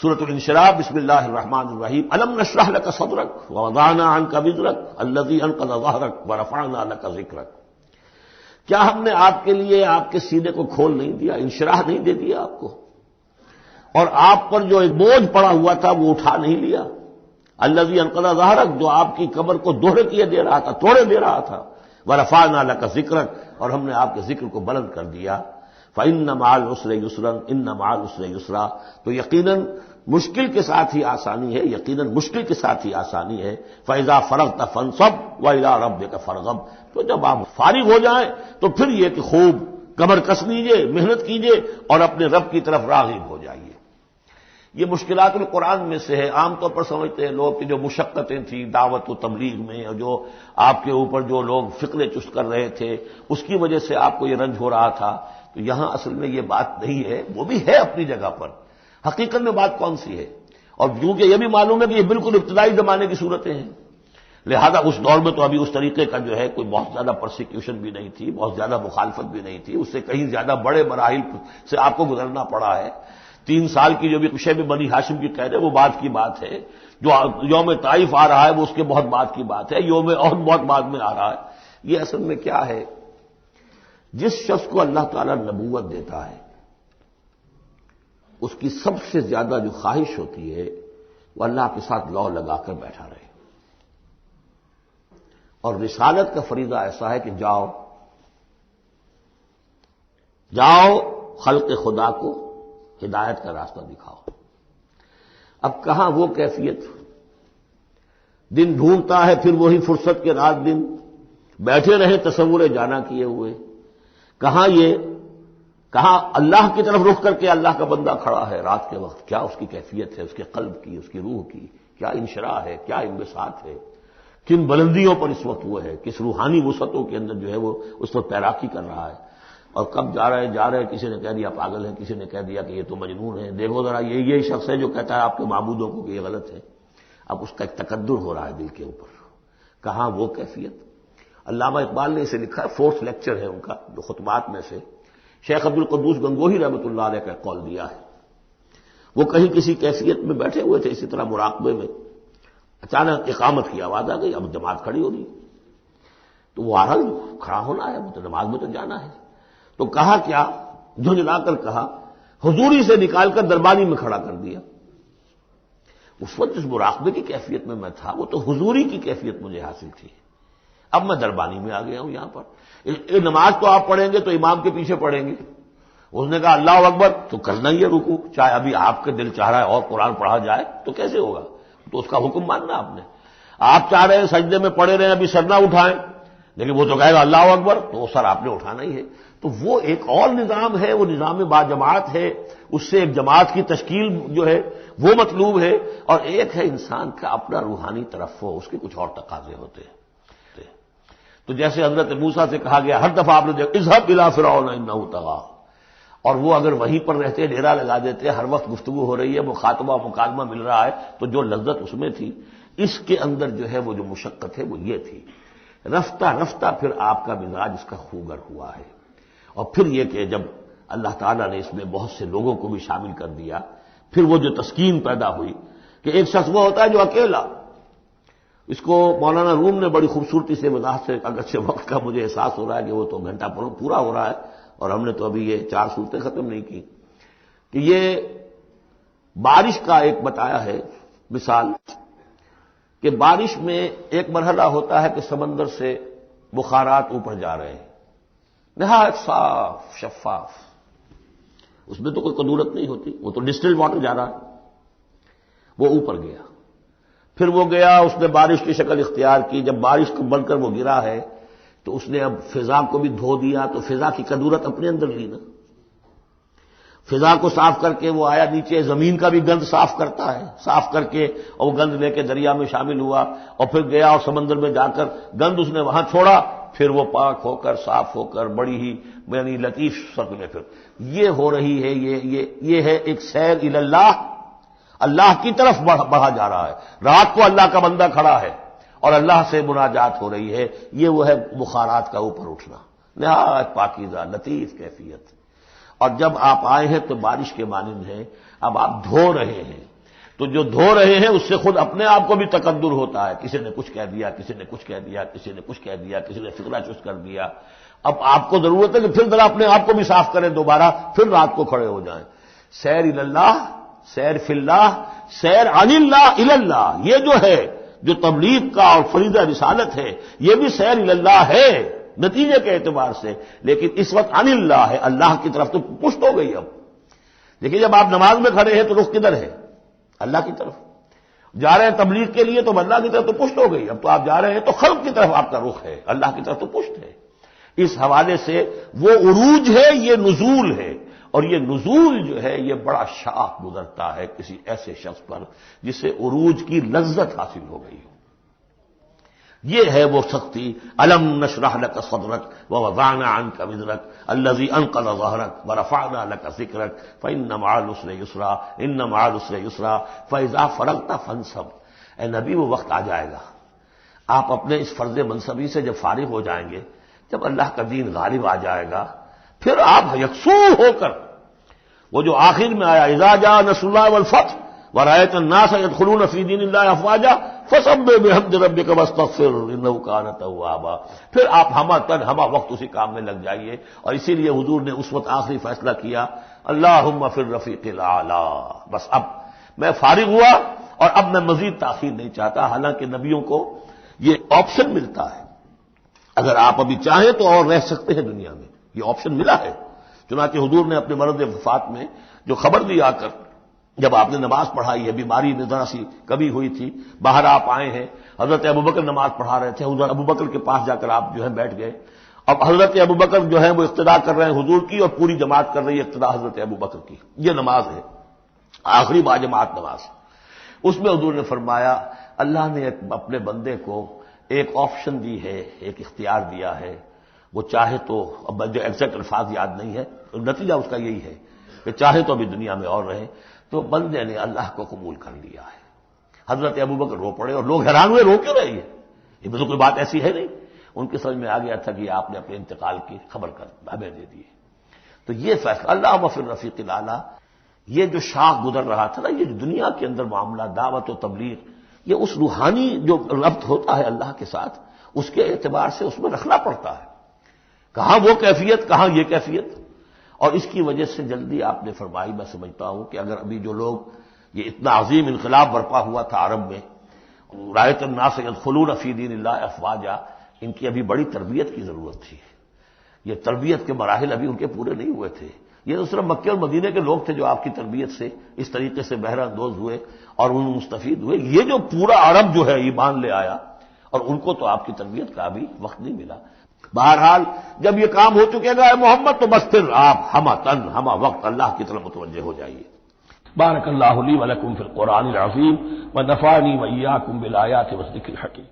سورۃ الانشراح بسم اللہ الرحمن الرحیم الم نشرح لک صدرک ووضعنا عنک وزرک الذی انقض ظہرک ورفعنا لک ذکرک. کیا ہم نے آپ کے لیے آپ کے سینے کو کھول نہیں دیا، انشراح نہیں دے دیا آپ کو، اور آپ پر جو ایک بوجھ پڑا ہوا تھا وہ اٹھا نہیں لیا. الذی انقض ظہرک، جو آپ کی کمر کو دوہرے کیے دے رہا تھا، توڑے دے رہا تھا. ورفعنا لک ذکرک، اور ہم نے آپ کے ذکر کو بلند کر دیا. فإن مع العسر یسرا ان مع العسر یسرا، تو یقیناً مشکل کے ساتھ ہی آسانی ہے، یقیناً مشکل کے ساتھ ہی آسانی ہے. فإذا فرغت فانصب وإلى ربك فارغب، تو جب آپ فارغ ہو جائیں تو پھر یہ کہ خوب کمر کس لیجیے، محنت کیجیے اور اپنے رب کی طرف راغب ہو جائیے. یہ مشکلات القرآن میں سے ہے. عام طور پر سمجھتے ہیں لوگ کہ جو مشقتیں تھیں دعوت و تبلیغ میں، اور جو آپ کے اوپر جو لوگ فکرے چست کر رہے تھے اس کی وجہ سے آپ کو یہ رنج ہو رہا تھا. تو یہاں اصل میں یہ بات نہیں ہے، وہ بھی ہے اپنی جگہ پر. حقیقت میں بات کون سی ہے؟ اور کیونکہ یہ بھی معلوم ہے کہ یہ بالکل ابتدائی زمانے کی صورتیں ہیں، لہذا اس دور میں تو ابھی اس طریقے کا جو ہے کوئی بہت زیادہ پرسیکیوشن بھی نہیں تھی، بہت زیادہ مخالفت بھی نہیں تھی. اس سے کہیں زیادہ بڑے مراحل سے آپ کو گزرنا پڑا ہے. 3 سال کی جو بھی شیب بنی ہاشم کی قید ہے وہ بات کی بات ہے. جو یوم طائف آ رہا ہے وہ اس کے بہت بعد کی بات ہے. یوم احد بہت بعد میں آ رہا ہے. یہ اصل میں کیا ہے؟ جس شخص کو اللہ تعالیٰ نبوت دیتا ہے اس کی سب سے زیادہ جو خواہش ہوتی ہے وہ اللہ کے ساتھ لو لگا کر بیٹھا رہے. اور رسالت کا فریضہ ایسا ہے کہ جاؤ خلق خدا کو ہدایت کا راستہ دکھاؤ. اب کہاں وہ کیفیت؟ دن ڈھونڈتا ہے پھر وہی فرصت کے رات دن بیٹھے رہے تصور جانا کیے ہوئے. کہاں اللہ کی طرف رخ کر کے اللہ کا بندہ کھڑا ہے رات کے وقت. کیا اس کی کیفیت ہے، اس کے قلب کی، اس کی روح کی؟ کیا انشراح ہے، کیا انبساط ہے؟ کن بلندیوں پر اس وقت وہ ہے، کس روحانی وسعتوں کے اندر جو ہے وہ اس وقت تیراکی کر رہا ہے. اور کب جا رہے کسی نے کہہ دیا پاگل ہے، کسی نے کہہ دیا کہ یہ تو مجنون ہے. دیکھو ذرا یہی شخص ہے جو کہتا ہے آپ کے معبودوں کو کہ یہ غلط ہے. اب اس کا ایک تکدر ہو رہا ہے دل کے اوپر. کہاں وہ کیفیت؟ علامہ اقبال نے اسے لکھا ہے، 4th لیکچر ہے ان کا جو خطبات میں سے. شیخ عبد القدوس گنگوہی رحمۃ اللہ علیہ کا قول دیا ہے. وہ کہیں کسی کیفیت میں بیٹھے ہوئے تھے اسی طرح مراقبے میں، اچانک اقامت کی آواز آ گئی. اب جماعت کھڑی ہو رہی تو وہ آ رہا کھڑا ہونا ہے، تو نماز میں تو جانا ہے. تو کہا کیا؟ جھنجھلا کر کہا، حضوری سے نکال کر دربانی میں کھڑا کر دیا. اس وقت جس مراقبے کی کیفیت میں تھا وہ تو حضوری کی کیفیت مجھے حاصل تھی. اب میں دربانی میں آ گیا ہوں یہاں پر. نماز تو آپ پڑھیں گے تو امام کے پیچھے پڑھیں گے. اس نے کہا اللہ اکبر تو کرنا ہی ہے رکوع، چاہے ابھی آپ کے دل چاہ رہا ہے اور قرآن پڑھا جائے تو کیسے ہوگا؟ تو اس کا حکم ماننا آپ نے. آپ چاہ رہے ہیں سجدے میں پڑے رہے ابھی سر نہ اٹھائیں، لیکن وہ تو کہے گا اللہ اکبر، تو وہ سر آپ نے اٹھانا ہی ہے. تو وہ ایک اور نظام ہے، وہ نظام باجماعت ہے. اس سے ایک جماعت کی تشکیل جو ہے وہ مطلوب ہے، اور ایک ہے انسان کا اپنا روحانی ترفع، اس کے کچھ اور تقاضے ہوتے ہیں. تو جیسے حضرت موسیٰ سے کہا گیا ہر دفعہ آپ نے دیکھا اذهب الى فرعون انه طغى، اور وہ اگر وہیں پر رہتے ڈیرا لگا دیتے، ہر وقت گفتگو ہو رہی ہے، مخاطبہ مکالمہ مل رہا ہے، تو جو لذت اس میں تھی اس کے اندر جو ہے وہ جو مشقت ہے وہ یہ تھی. رفتہ رفتہ پھر آپ کا مزاج اس کا خوگر ہوا ہے. اور پھر یہ کہ جب اللہ تعالیٰ نے اس میں بہت سے لوگوں کو بھی شامل کر دیا، پھر وہ جو تسکین پیدا ہوئی کہ ایک شخص وہ ہوتا ہے جو اکیلا. اس کو مولانا روم نے بڑی خوبصورتی سے وضاحت سے، اگرچہ وقت کا مجھے احساس ہو رہا ہے کہ وہ تو گھنٹہ پورا ہو رہا ہے اور ہم نے تو ابھی یہ 4 صورتیں ختم نہیں کی، کہ یہ بارش کا ایک بتایا ہے مثال کہ بارش میں ایک مرحلہ ہوتا ہے کہ سمندر سے بخارات اوپر جا رہے ہیں، نہایت صاف شفاف، اس میں تو کوئی قدورت نہیں ہوتی، وہ تو ڈسٹلڈ واٹر جا رہا ہے. وہ اوپر گیا، پھر وہ گیا، اس نے بارش کی شکل اختیار کی. جب بارش کو بن کر وہ گرا ہے تو اس نے اب فضا کو بھی دھو دیا، تو فضا کی قدورت اپنے اندر لی نا. فضا کو صاف کر کے وہ آیا نیچے، زمین کا بھی گند صاف کرتا ہے، صاف کر کے اور وہ گند لے کے دریا میں شامل ہوا، اور پھر گیا اور سمندر میں جا کر گند اس نے وہاں چھوڑا، پھر وہ پاک ہو کر صاف ہو کر بڑی ہی یعنی لطیف شکل میں پھر یہ ہو رہی ہے. یہ ہے ایک سیر الی اللہ، اللہ کی طرف بڑھا جا رہا ہے. رات کو اللہ کا بندہ کھڑا ہے اور اللہ سے مناجات ہو رہی ہے. یہ وہ ہے بخارات کا اوپر اٹھنا، نہایت پاکیزہ لطیف کیفیت. اور جب آپ آئے ہیں تو بارش کے مانند ہیں، اب آپ دھو رہے ہیں. تو جو دھو رہے ہیں اس سے خود اپنے آپ کو بھی تقدر ہوتا ہے، کسی نے کچھ کہہ دیا، کسی نے کچھ کہہ دیا، کسی نے کچھ کہہ دیا، کسی نے فکرہ چست کر دیا. اب آپ کو ضرورت ہے کہ پھر ذرا اپنے آپ کو بھی صاف کریں دوبارہ، پھر رات کو کھڑے ہو جائیں. سیر اللہ، سیر فی اللہ، سیر عن اللہ الی اللہ، یہ جو ہے جو تبلیغ کا اور فریضہ رسالت ہے، یہ بھی سیر الی اللہ ہے نتیجے کے اعتبار سے، لیکن اس وقت عن اللہ ہے، اللہ کی طرف تو پشت ہو گئی. اب دیکھیے جب آپ نماز میں کھڑے ہیں تو رخ کدھر ہے؟ اللہ کی طرف. جا رہے ہیں تبلیغ کے لیے تو اللہ کی طرف تو پشت ہو گئی. اب تو آپ جا رہے ہیں تو خلق کی طرف آپ کا رخ ہے، اللہ کی طرف تو پشت ہے. اس حوالے سے وہ عروج ہے، یہ نزول ہے، اور یہ نزول جو ہے یہ بڑا شاخ گزرتا ہے کسی ایسے شخص پر جسے عروج کی لذت حاصل ہو گئی ہو. یہ ہے وہ سختی. الم نشرح لك صدرك ووضعنا عنك وزرك الذي انقض ظهرك ورفعنا لك ذكرك فإن مع العسر يسرا ان مع العسر يسرا فإذا فرغت فانصب. اے نبی وہ وقت آ جائے گا آپ اپنے اس فرض منصبی سے جب فارغ ہو جائیں گے، جب اللہ کا دین غالب آ جائے گا، پھر آپ یکسو ہو کر وہ جو آخر میں آیا اذا جاء نصر اللہ والفتح ورأيت الناس يدخلون في دين الله افواجا فسبح بحمد ربك واستغفر انه كان توابا، پھر آپ ہمہ وقت اسی کام میں لگ جائیے. اور اسی لیے حضور نے اس وقت آخری فیصلہ کیا اللہم فی الرفیق الاعلی. بس اب میں فارغ ہوا اور اب میں مزید تاخیر نہیں چاہتا. حالانکہ نبیوں کو یہ آپشن ملتا ہے، اگر آپ ابھی چاہیں تو اور رہ سکتے ہیں دنیا میں، یہ آپشن ملا ہے. چنانچہ حضور نے اپنے مرض وفات میں جو خبر دی آ کر، جب آپ نے نماز پڑھائی ہے، بیماری میں ذرا سی کمی ہوئی تھی، باہر آپ آئے ہیں، حضرت ابوبکر نماز پڑھا رہے تھے، حضرت ابوبکر کے پاس جا کر آپ جو ہے بیٹھ گئے. اب حضرت ابوبکر جو ہے وہ اقتدا کر رہے ہیں حضور کی، اور پوری جماعت کر رہی ہے اقتدا حضرت ابوبکر کی. یہ نماز ہے، آخری باجماعت نماز. اس میں حضور نے فرمایا اللہ نے اپنے بندے کو ایک آپشن دی ہے، ایک اختیار دیا ہے. وہ چاہے تو، اب جو ایگزیکٹ الفاظ یاد نہیں ہے، نتیجہ اس کا یہی ہے کہ چاہے تو ابھی دنیا میں اور رہے. تو بندے نے اللہ کو قبول کر لیا ہے. حضرت ابوبکر رو پڑے اور لوگ حیران ہوئے، رو کیوں رہی ہے؟ یہ تو کوئی بات ایسی ہے نہیں. ان کی سمجھ میں آ گیا تھا کہ آپ نے اپنے انتقال کی خبر کر ہمیں دے دی. تو یہ فیصلہ اللہ فی الرفیق الاعلی، یہ جو شاخ گزر رہا تھا نا، یہ دنیا کے اندر معاملہ دعوت و تبلیغ، یہ اس روحانی جو ربط ہوتا ہے اللہ کے ساتھ، اس کے اعتبار سے اس میں رکھنا پڑتا ہے. کہاں وہ کیفیت، کہاں یہ کیفیت. اور اس کی وجہ سے جلدی آپ نے فرمائی، میں سمجھتا ہوں کہ اگر ابھی جو لوگ، یہ اتنا عظیم انقلاب برپا ہوا تھا عرب میں، رأیت الناس يدخلون فی دین اللہ افواجا، ان کی ابھی بڑی تربیت کی ضرورت تھی. یہ تربیت کے مراحل ابھی ان کے پورے نہیں ہوئے تھے. یہ تو صرف مکے اور مدینے کے لوگ تھے جو آپ کی تربیت سے اس طریقے سے بہرہ اندوز ہوئے اور ان مستفید ہوئے. یہ جو پورا عرب جو ہے ایمان لے آیا، اور ان کو تو آپ کی تربیت کا ابھی وقت نہیں ملا. بہرحال جب یہ کام ہو چکے گا محمد، تو بس پھر آپ ہمہ وقت اللہ کی طرف متوجہ ہو جائیے. بارک اللہ لی ولکم فی القرآن العظیم ونفعنی وإیاکم بالآیات والذکر الحکیم.